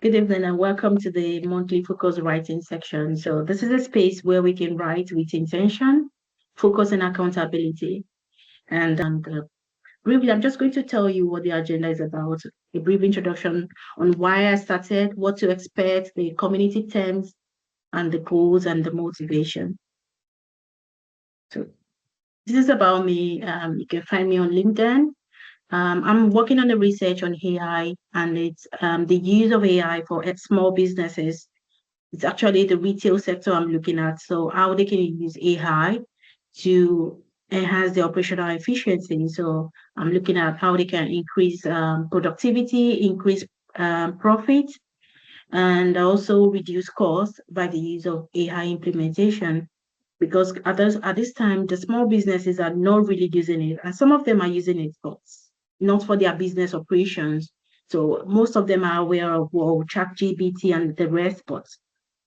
Good evening and welcome to the monthly focus writing section. So this is a space where we can write with intention, focus and accountability. And briefly, I'm just going to tell you what the agenda is about, a brief introduction on why I started, what to expect, the community terms, and the goals and the motivation. So this is about me. You can find me on LinkedIn. I'm working on the research on AI, and it's the use of AI for small businesses. It's actually the retail sector I'm looking at. So how they can use AI to enhance the operational efficiency. So I'm looking at how they can increase productivity, increase profit, and also reduce costs by the use of AI implementation. Because at this time, the small businesses are not really using it, and some of them are using it, but not for their business operations. So most of them are aware of well, ChatGPT and the rest, but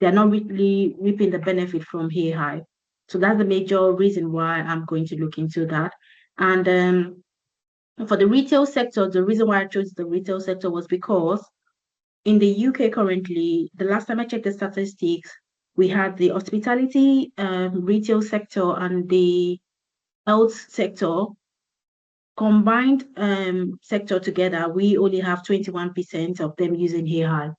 they're not really reaping the benefit from AI. So that's the major reason why I'm going to look into that. And for the retail sector, the reason why I chose the retail sector was because in the UK currently, the last time I checked the statistics, we had the hospitality retail sector and the health sector combined sector together. We only have 21% of them using AI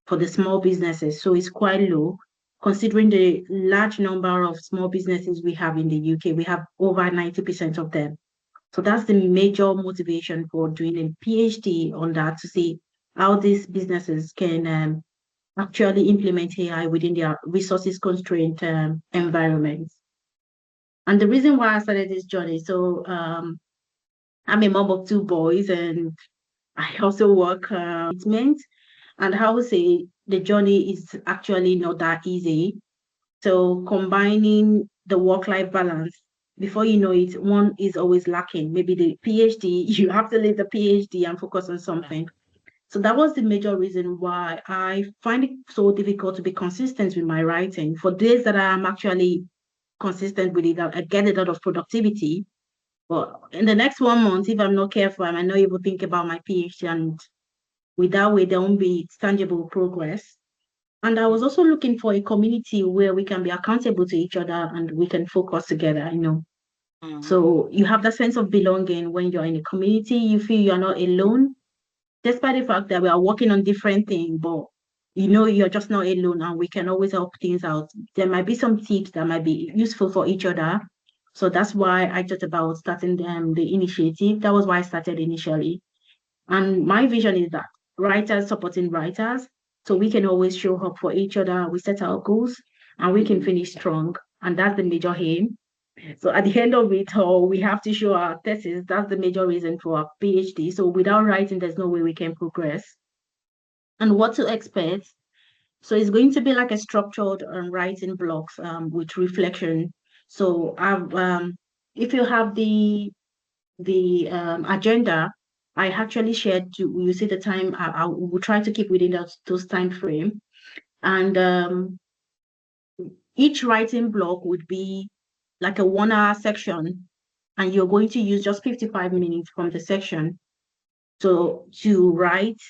for the small businesses. So it's quite low considering the large number of small businesses we have in the UK. We have over 90% of them. So that's the major motivation for doing a PhD on that to see how these businesses can actually implement AI within their resources constrained environments. And the reason why I started this journey, so I'm a mom of two boys and I also work and I would say the journey is actually not that easy. So combining the work-life balance, before you know it, one is always lacking. Maybe the PhD, you have to leave the PhD and focus on something. So that was the major reason why I find it so difficult to be consistent with my writing. For days that I'm actually consistent with it, I get a lot of productivity. But in the next 1 month, if I'm not careful, I might not even think about my PhD, and with that way, there won't be tangible progress. And I was also looking for a community where we can be accountable to each other and we can focus together. So you have that sense of belonging when you're in a community, you feel you're not alone, despite the fact that we are working on different things, but you're just not alone and we can always help things out. There might be some tips that might be useful for each other. So that's why I thought about starting the initiative. That was why I started initially. And my vision is that writers supporting writers, so we can always show up for each other. We set our goals and we can finish strong. And that's the major aim. So at the end of it all, we have to show our thesis. That's the major reason for our PhD. So without writing, there's no way we can progress. And what to expect? So it's going to be like a structured writing blocks with reflection. So if you have the agenda, I actually shared to you see the time. I will try to keep within those time frame, and each writing block would be like a 1 hour section, and you're going to use just 55 minutes from the section to write.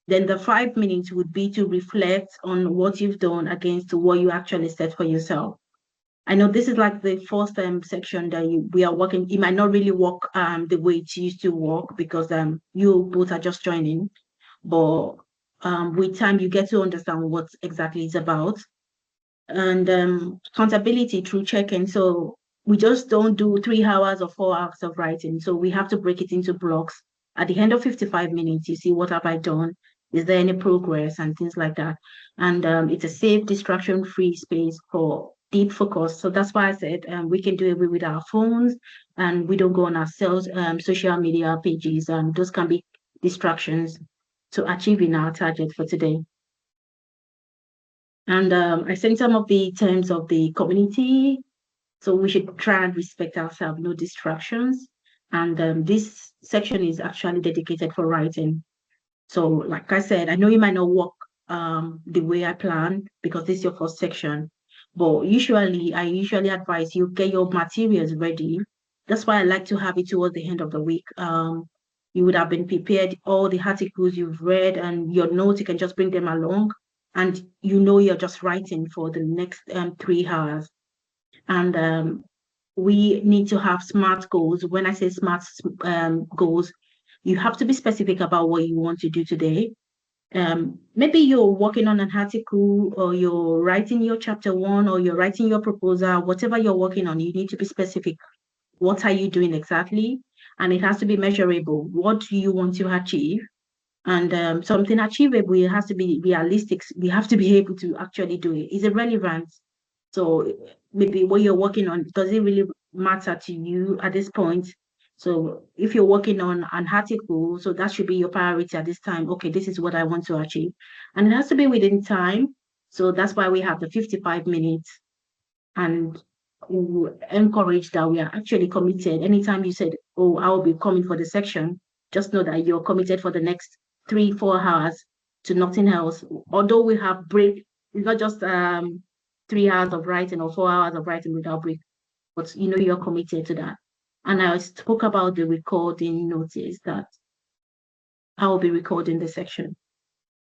Then the 5 minutes would be to reflect on what you've done against what you actually set for yourself. I know this is like the first section that we are working. It might not really work the way it used to work because you both are just joining, but with time you get to understand what exactly it's about. And accountability through checking. So we just don't do 3 hours or 4 hours of writing. So we have to break it into blocks. At the end of 55 minutes, you see what have I done? Is there any progress and things like that? And it's a safe, distraction-free space for deep focus. So that's why I said we can do it with our phones and we don't go on our social media pages, and those can be distractions to achieving our target for today. And I think some of the terms of the community, so we should try and respect ourselves, no distractions. And this section is actually dedicated for writing. So like I said, I know you might not work the way I planned because this is your first section, but I usually advise you get your materials ready. That's why I like to have it towards the end of the week. You would have been prepared all the articles you've read and your notes, you can just bring them along. And you're just writing for the next 3 hours. And we need to have SMART goals. When I say SMART goals, you have to be specific about what you want to do today. Maybe you're working on an article, or you're writing your chapter 1, or you're writing your proposal. Whatever you're working on, you need to be specific. What are you doing exactly? And it has to be measurable. What do you want to achieve? And something achievable, it has to be realistic. We have to be able to actually do it. Is it relevant? So maybe what you're working on, does it really matter to you at this point? So if you're working on an article, so that should be your priority at this time. Okay, this is what I want to achieve. And it has to be within time. So that's why we have the 55 minutes. And we encourage that we are actually committed. Anytime you said, oh, I will be coming for the section, just know that you're committed for the next 3-4 hours to nothing else. Although we have break, it's not just 3 hours of writing or 4 hours of writing without break, but you're committed to that. And I spoke about the recording notice that I will be recording the section.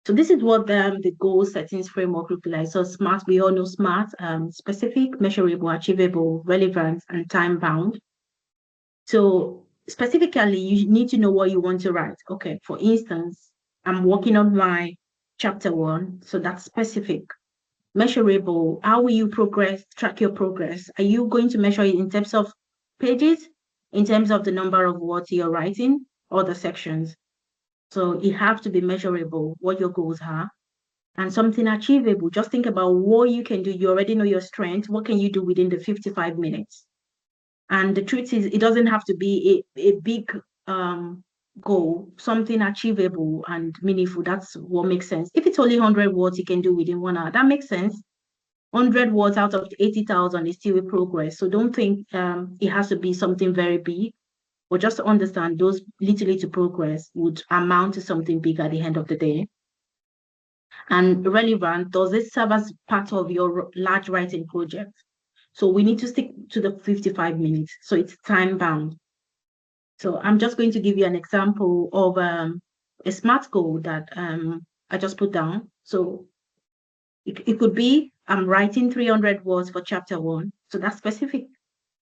So this is what the goal settings framework look like. So SMART, we all know SMART, specific, measurable, achievable, relevant, and time bound. So specifically, you need to know what you want to write. Okay, for instance, I'm working on my chapter 1, so that's specific. Measurable, how will you track your progress? Are you going to measure it in terms of pages, in terms of the number of words you're writing, or the sections? So it has to be measurable, what your goals are, and something achievable. Just think about what you can do. You already know your strength. What can you do within the 55 minutes? And the truth is, it doesn't have to be a big goal, something achievable and meaningful. That's what makes sense. If it's only 100 words you can do within 1 hour, that makes sense. 100 words out of 80,000 is still a progress. So don't think it has to be something very big, but just to understand those little progress would amount to something big at the end of the day. And relevant, does it serve as part of your large writing project? So we need to stick to the 55 minutes. So it's time bound. So I'm just going to give you an example of a SMART goal that I just put down. So it could be, I'm writing 300 words for chapter 1. So that's specific.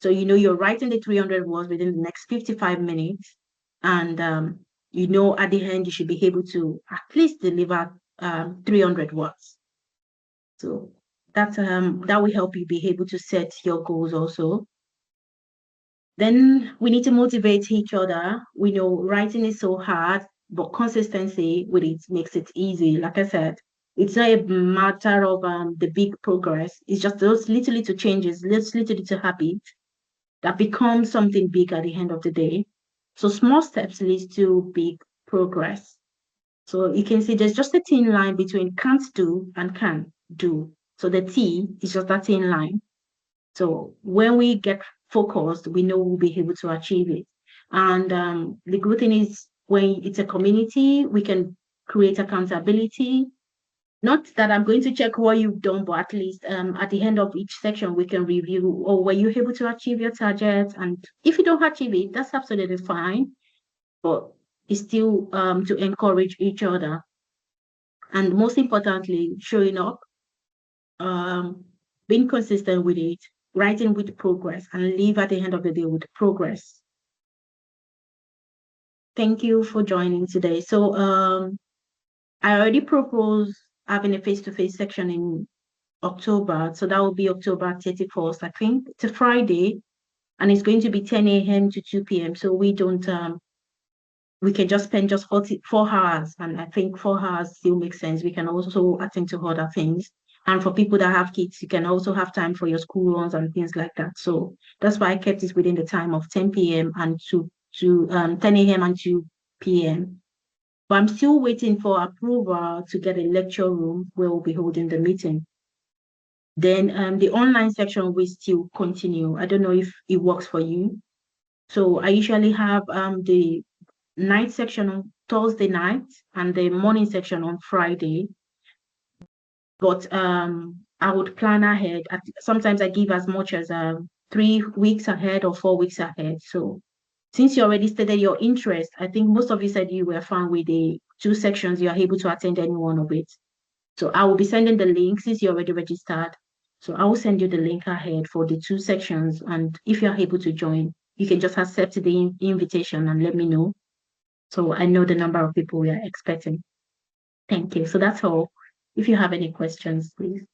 So you're writing the 300 words within the next 55 minutes. And at the end, you should be able to at least deliver 300 words. So that will help you be able to set your goals also. Then we need to motivate each other. We know writing is so hard, but consistency with it makes it easy. Like I said, it's not a matter of the big progress. It's just those little changes, those little habits that become something big at the end of the day. So small steps lead to big progress. So you can see there's just a thin line between can't do and can do. So the T is just that thin line. So when we get focused, we know we'll be able to achieve it. And the good thing is, when it's a community, we can create accountability. Not that I'm going to check what you've done, but at least at the end of each section, we can review, or were you able to achieve your target? And if you don't achieve it, that's absolutely fine. But it's still to encourage each other. And most importantly, showing up, being consistent with it, writing with progress, and leave at the end of the day with progress. Thank you for joining today. So I already proposed having a face-to-face section in October. So that will be October 31st, I think. It's a Friday, and it's going to be 10 a.m. to 2 p.m. So we don't we can just spend just 4 hours, and I think 4 hours still makes sense. We can also attend to other things. And for people that have kids, you can also have time for your school runs and things like that. So that's why I kept it within the time of 10 p.m. and 10 a.m. and 2 p.m. But I'm still waiting for approval to get a lecture room where we'll be holding the meeting. Then the online section will still continue. I don't know if it works for you. So I usually have the night section on Thursday night and the morning section on Friday. But I would plan ahead. Sometimes I give as much as 3 weeks ahead or 4 weeks ahead. So Since you already stated your interest, I think most of you said you were fine with the two sections. You are able to attend any one of it. So I will be sending the link since you're already registered. So I will send you the link ahead for the two sections. And if you're able to join, you can just accept the invitation and let me know. So I know the number of people we are expecting. Thank you. So that's all. If you have any questions, please.